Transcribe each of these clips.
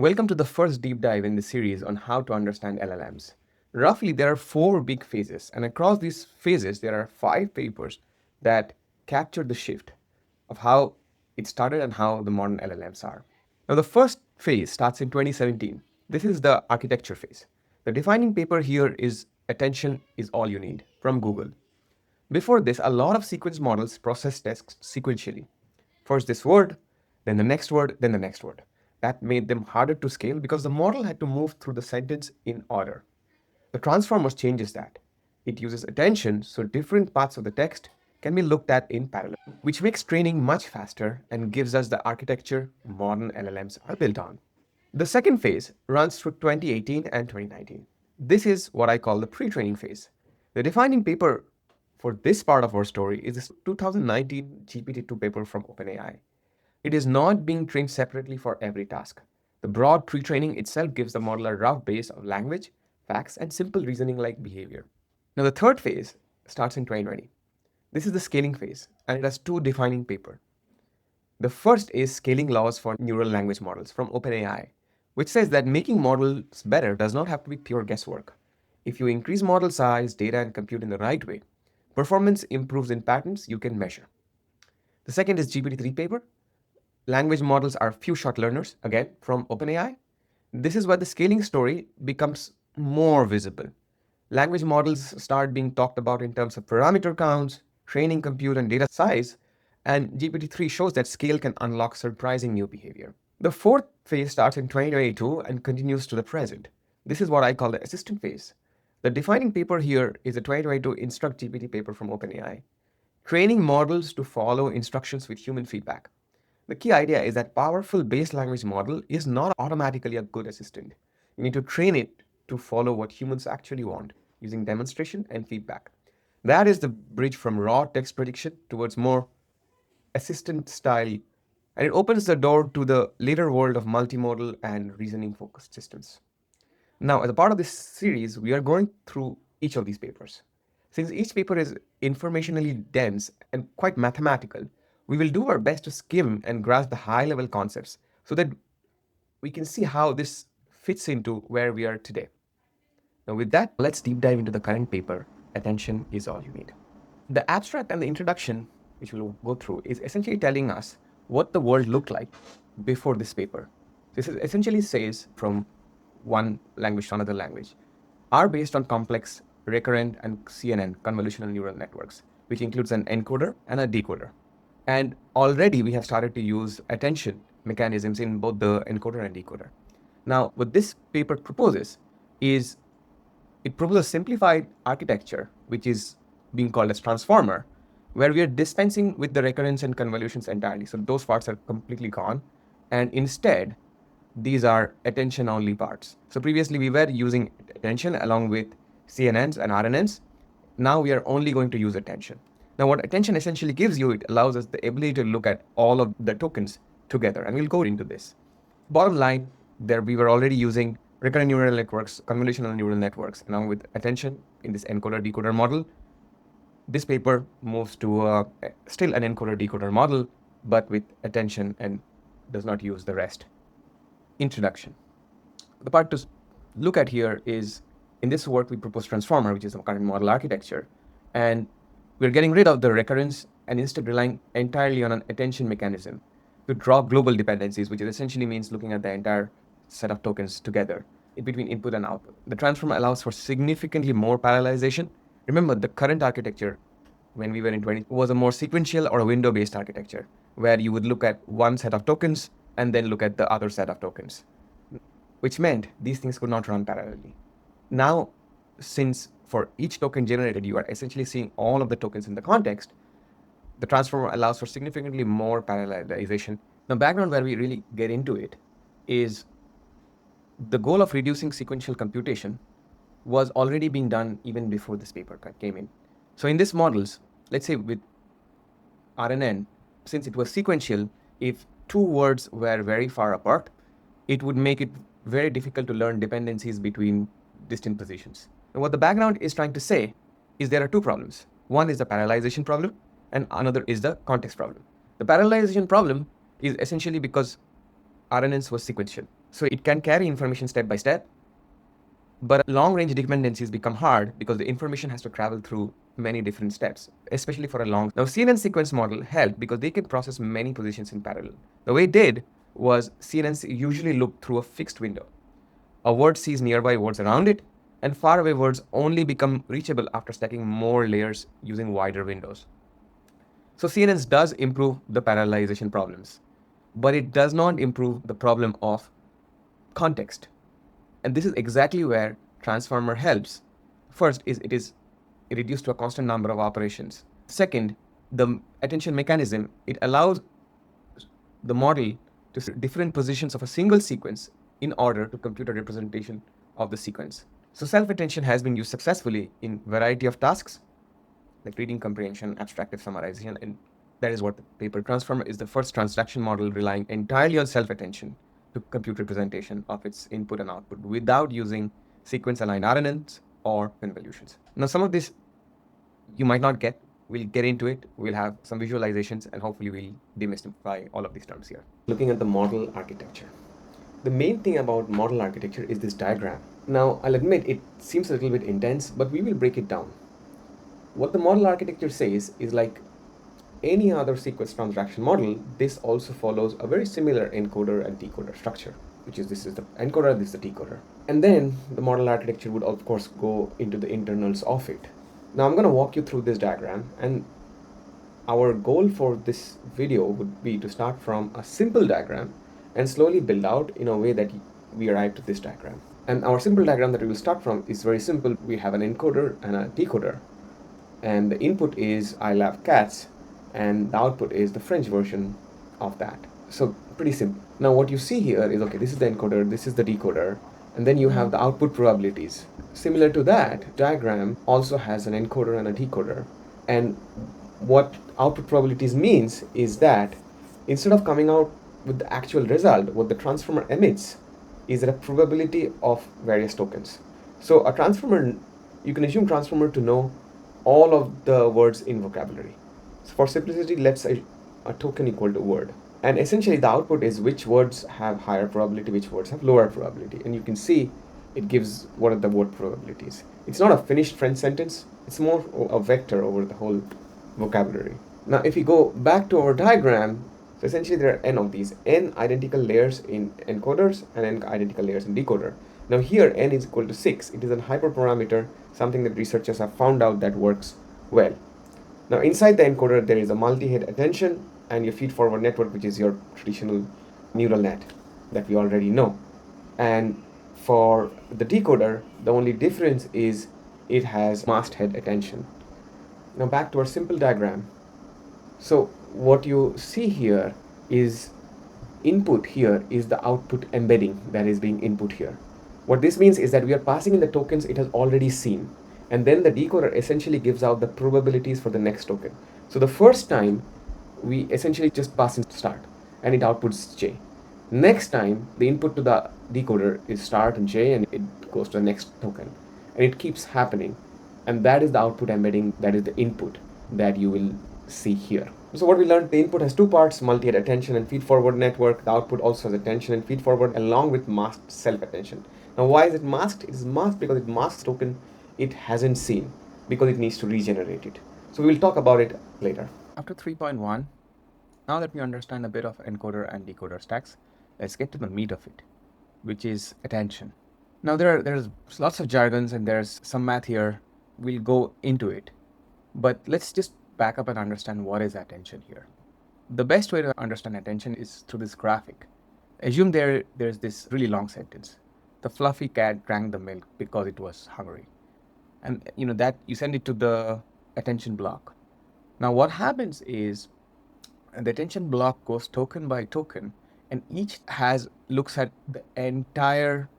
Welcome to the first deep dive in the series on how to understand LLMs. Roughly, there are four big phases, and across these phases, there are five papers that capture the shift of how it started and how the modern LLMs are. Now, the first phase starts in 2017. This is the architecture phase. The defining paper here is Attention is All You Need from Google. Before this, a lot of sequence models process text sequentially. First this word, then the next word, then the next word. That made them harder to scale because the model had to move through the sentence in order. The transformers changes that. It uses attention so different parts of the text can be looked at in parallel, which makes training much faster and gives us the architecture modern LLMs are built on. The second phase runs through 2018 and 2019. This is what I call the pre-training phase. The defining paper for this part of our story is this 2019 GPT-2 paper from OpenAI. It is not being trained separately for every task. The broad pre-training itself gives the model a rough base of language, facts, and simple reasoning like behavior. Now the third phase starts in 2020. This is the scaling phase, and it has two defining papers. The first is Scaling Laws for Neural Language Models from OpenAI, which says that making models better does not have to be pure guesswork. If you increase model size, data, and compute in the right way, performance improves in patterns you can measure. The second is GPT-3 paper. Language models are few shot learners, again, from OpenAI. This is where the scaling story becomes more visible. Language models start being talked about in terms of parameter counts, training compute, and data size, and GPT-3 shows that scale can unlock surprising new behavior. The fourth phase starts in 2022 and continues to the present. This is what I call the assistant phase. The defining paper here is the 2022 Instruct GPT paper from OpenAI, training models to follow instructions with human feedback. The key idea is that powerful base language model is not automatically a good assistant. You need to train it to follow what humans actually want using demonstration and feedback. That is the bridge from raw text prediction towards more assistant style, and it opens the door to the later world of multimodal and reasoning focused systems. Now, as a part of this series, we are going through each of these papers. Since each paper is informationally dense and quite mathematical, we will do our best to skim and grasp the high level concepts so that we can see how this fits into where we are today. Now, with that, let's deep dive into the current paper, Attention is All You Need. The abstract and the introduction, which we'll go through, is essentially telling us what the world looked like before this paper. This essentially says from one language to another language are based on complex recurrent and CNN, convolutional neural networks, which includes an encoder and a decoder. And already we have started to use attention mechanisms in both the encoder and decoder. Now, what this paper proposes is it proposes a simplified architecture, which is being called as transformer, where we are dispensing with the recurrence and convolutions entirely. So those parts are completely gone. And instead, these are attention only parts. So previously we were using attention along with CNNs and RNNs. Now we are only going to use attention. Now what attention essentially gives you, it allows us the ability to look at all of the tokens together. And we'll go into this. Bottom line, there we were already using recurrent neural networks, convolutional neural networks, along with attention in this encoder-decoder model. This paper moves to still an encoder-decoder model, but with attention and does not use the rest. Introduction. The part to look at here is, in this work, we propose transformer, which is the current model architecture, and we're getting rid of the recurrence and instead relying entirely on an attention mechanism to draw global dependencies, which essentially means looking at the entire set of tokens together in between input and output. The transformer allows for significantly more parallelization. Remember, the current architecture, when we were in 20, was a more sequential or a window-based architecture, where you would look at one set of tokens and then look at the other set of tokens, which meant these things could not run parallelly. Now, since for each token generated, you are essentially seeing all of the tokens in the context, the transformer allows for significantly more parallelization. The background where we really get into it is the goal of reducing sequential computation was already being done even before this paper came in. So in these models, let's say with RNN, since it was sequential, if two words were very far apart, it would make it very difficult to learn dependencies between distant positions. And what the background is trying to say is there are two problems. One is the parallelization problem, and another is the context problem. The parallelization problem is essentially because RNNs was sequential. So it can carry information step by step, but long-range dependencies become hard because the information has to travel through many different steps, especially for a long. Now, CNN sequence model helped because they can process many positions in parallel. The way it did was CNNs usually look through a fixed window. A word sees nearby words around it, and faraway words only become reachable after stacking more layers using wider windows. So CNNs does improve the parallelization problems, but it does not improve the problem of context. And this is exactly where transformer helps. First is it is reduced to a constant number of operations. Second, the attention mechanism, it allows the model to see different positions of a single sequence in order to compute a representation of the sequence. So self-attention has been used successfully in variety of tasks like reading comprehension, abstractive summarization, and that is what the paper transformer is the first transaction model relying entirely on self-attention to compute representation of its input and output without using sequence-aligned RNNs or convolutions. Now, some of this you might not get. We'll get into it. We'll have some visualizations, and hopefully we'll demystify all of these terms here. Looking at the model architecture. The main thing about model architecture is this diagram. Now, I'll admit it seems a little bit intense, but we will break it down. What the model architecture says is like any other sequence transaction model, this also follows a very similar encoder and decoder structure, which is this is the encoder, this is the decoder. And then the model architecture would of course go into the internals of it. Now I'm going to walk you through this diagram, and our goal for this video would be to start from a simple diagram and slowly build out in a way that we arrive to this diagram. And our simple diagram that we will start from is very simple. We have an encoder and a decoder, and the input is I love cats, and the output is the French version of that. So pretty simple. Now what you see here is, okay, this is the encoder, this is the decoder, and then you have the output probabilities. Similar to that, diagram also has an encoder and a decoder. And what output probabilities means is that instead of coming out with the actual result, what the transformer emits is a probability of various tokens. So a transformer, you can assume transformer to know all of the words in vocabulary. So for simplicity, let's say a token equal to word. And essentially the output is which words have higher probability, which words have lower probability. And you can see it gives what are the word probabilities. It's not a finished French sentence, it's more a vector over the whole vocabulary. Now if you go back to our diagram, so essentially there are n of these, n identical layers in encoders and n identical layers in decoder. Now here n is equal to 6. It is a hyperparameter, something that researchers have found out that works well. Now inside the encoder there is a multi-head attention and your feed-forward network, which is your traditional neural net that we already know. And for the decoder, the only difference is it has masked head attention. Now back to our simple diagram. So what you see here is input here is the output embedding that is being input here. What this means is that we are passing in the tokens it has already seen, and then the decoder essentially gives out the probabilities for the next token. So the first time we essentially just pass in start and it outputs j. Next time the input to the decoder is start and j, and it goes to the next token, and it keeps happening, and that is the output embedding, that is the input that you will see here. So what we learned, the input has two parts, multi-head attention and feed-forward network. The output also has attention and feed-forward along with masked self-attention. Now why is it masked? It is masked because it masks token it hasn't seen, because it needs to regenerate it. So we will talk about it later. After 3.1, now that we understand a bit of encoder and decoder stacks, let's get to the meat of it, which is attention. Now there's lots of jargons and there's some math here. We'll go into it. But let's just back up and understand what is attention here. The best way to understand attention is through this graphic. Assume there's this really long sentence. The fluffy cat drank the milk because it was hungry. And that you send it to the attention block. Now what happens is the attention block goes token by token, and each looks at the entire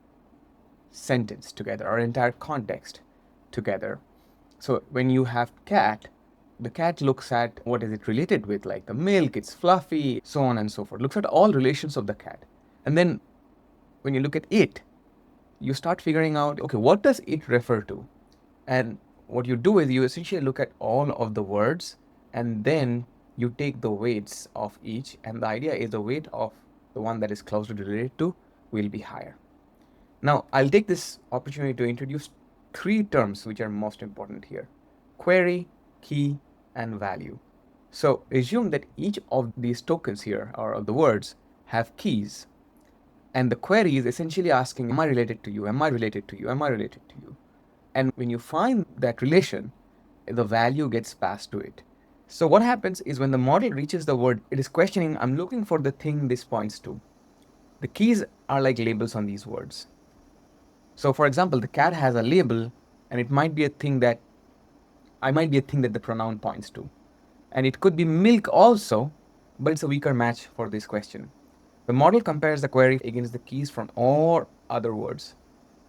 sentence together or entire context together. So when you have cat, the cat looks at what is it related with, like the milk, it's fluffy, so on and so forth. Looks at all relations of the cat. And then when you look at it, you start figuring out, okay, what does it refer to? And what you do is you essentially look at all of the words, and then you take the weights of each. And the idea is the weight of the one that is closely related to will be higher. Now, I'll take this opportunity to introduce three terms which are most important here: query, key, and value. So assume that each of these tokens here, or the words, have keys. And the query is essentially asking, am I related to you? Am I related to you? Am I related to you? And when you find that relation, the value gets passed to it. So what happens is when the model reaches the word, it is questioning, I'm looking for the thing this points to. The keys are like labels on these words. So for example, the cat has a label, and it might be a thing that the pronoun points to. And it could be milk also, but it's a weaker match for this question. The model compares the query against the keys from all other words.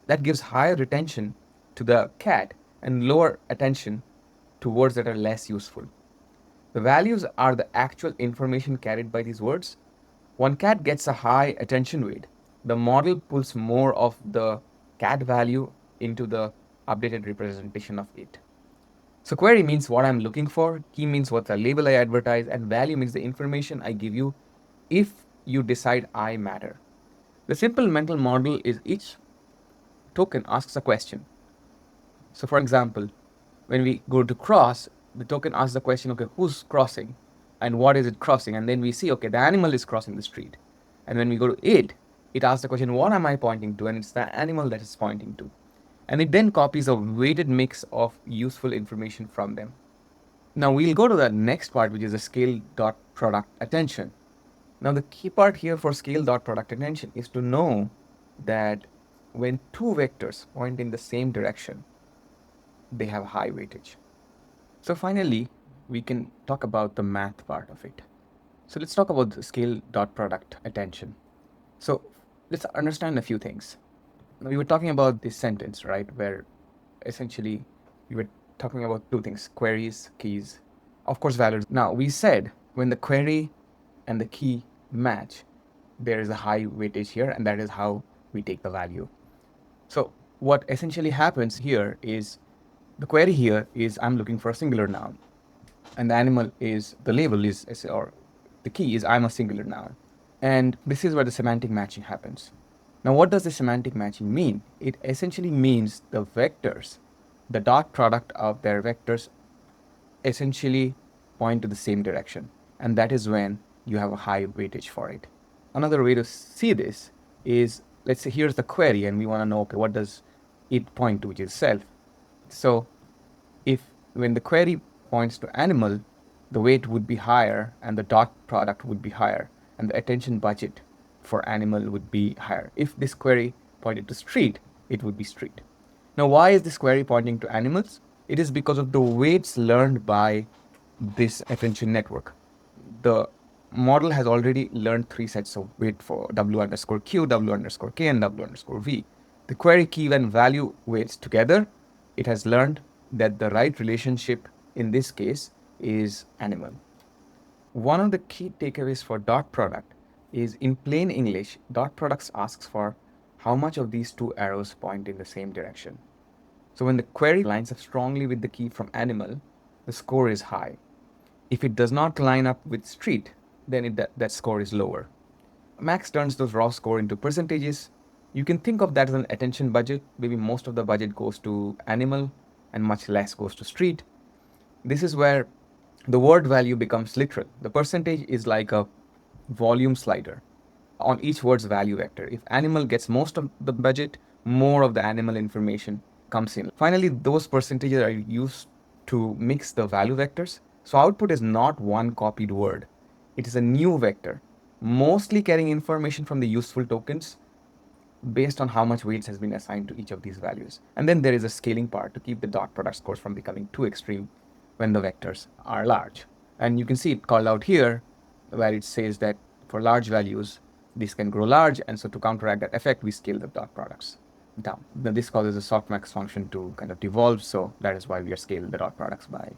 That gives higher retention to the cat and lower attention to words that are less useful. The values are the actual information carried by these words. One cat gets a high attention weight. The model pulls more of the cat value into the updated representation of it. So query means what I'm looking for, key means what the label I advertise, and value means the information I give you if you decide I matter. The simple mental model is each token asks a question. So for example, when we go to cross, the token asks the question, okay, who's crossing and what is it crossing? And then we see, okay, the animal is crossing the street. And when we go to it asks the question, what am I pointing to? And it's the animal that is pointing to. And it then copies a weighted mix of useful information from them. Now we'll go to the next part, which is the scale dot product attention. Now the key part here for scale dot product attention is to know that when two vectors point in the same direction, they have high weightage. So finally, we can talk about the math part of it. So let's talk about the scale dot product attention. So let's understand a few things. Now, we were talking about this sentence, right, where essentially we were talking about two things: queries, keys, of course, values. Now we said when the query and the key match, there is a high weightage here, and that is how we take the value. So what essentially happens here is the query here is I'm looking for a singular noun, and the animal is the label is, or the key is I'm a singular noun. And this is where the semantic matching happens. Now, what does the semantic matching mean? It essentially means the vectors, the dot product of their vectors essentially point to the same direction. And that is when you have a high weightage for it. Another way to see this is, let's say here's the query and we want to know, okay, what does it point to, which is self. So if when the query points to animal, the weight would be higher and the dot product would be higher and the attention budget for animal would be higher. If this query pointed to street, it would be street. Now, why is this query pointing to animals? It is because of the weights learned by this attention network. The model has already learned three sets of weight for W underscore Q, W underscore K, and W underscore V. The query key and value weights together, it has learned that the right relationship in this case is animal. One of the key takeaways for dot product is, in plain English, dot products asks for how much of these two arrows point in the same direction. So when the query lines up strongly with the key from animal, the score is high. If it does not line up with street, then that score is lower. Max turns those raw score into percentages. You can think of that as an attention budget. Maybe most of the budget goes to animal and much less goes to street. This is where the word value becomes literal. The percentage is like a volume slider on each word's value vector. If animal gets most of the budget, more of the animal information comes in. Finally, those percentages are used to mix the value vectors. So output is not one copied word. It is a new vector, mostly carrying information from the useful tokens based on how much weights has been assigned to each of these values. And then there is a scaling part to keep the dot product scores from becoming too extreme when the vectors are large. And you can see it called out here where it says that for large values, these can grow large. And so to counteract that effect, we scale the dot products down. Now this causes a softmax function to kind of devolve. So that is why we are scaling the dot products by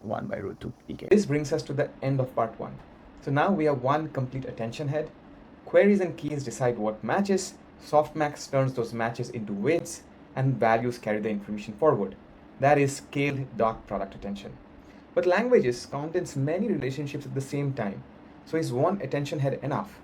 1 by root 2 pk. This brings us to the end of part 1. So now we have one complete attention head. Queries and keys decide what matches. Softmax turns those matches into weights, and values carry the information forward. That is scaled dot product attention. But languages contains many relationships at the same time. So is one attention head enough?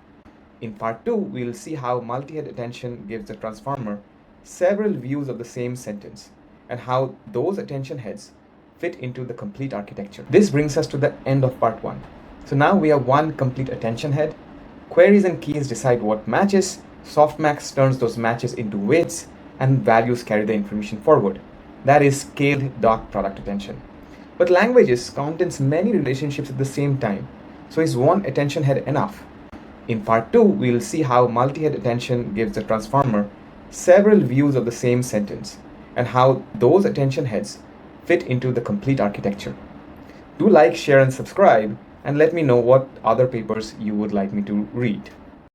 In part 2, we'll see how multi-head attention gives the transformer several views of the same sentence and how those attention heads fit into the complete architecture. This brings us to the end of part 1. So now we have one complete attention head. Queries and keys decide what matches, softmax turns those matches into weights, and values carry the information forward. That is scaled dot product attention. But languages contains many relationships at the same time. So is one attention head enough? In part 2, we'll see how multi-head attention gives the transformer several views of the same sentence and how those attention heads fit into the complete architecture. Do like, share, and subscribe, and let me know what other papers you would like me to read.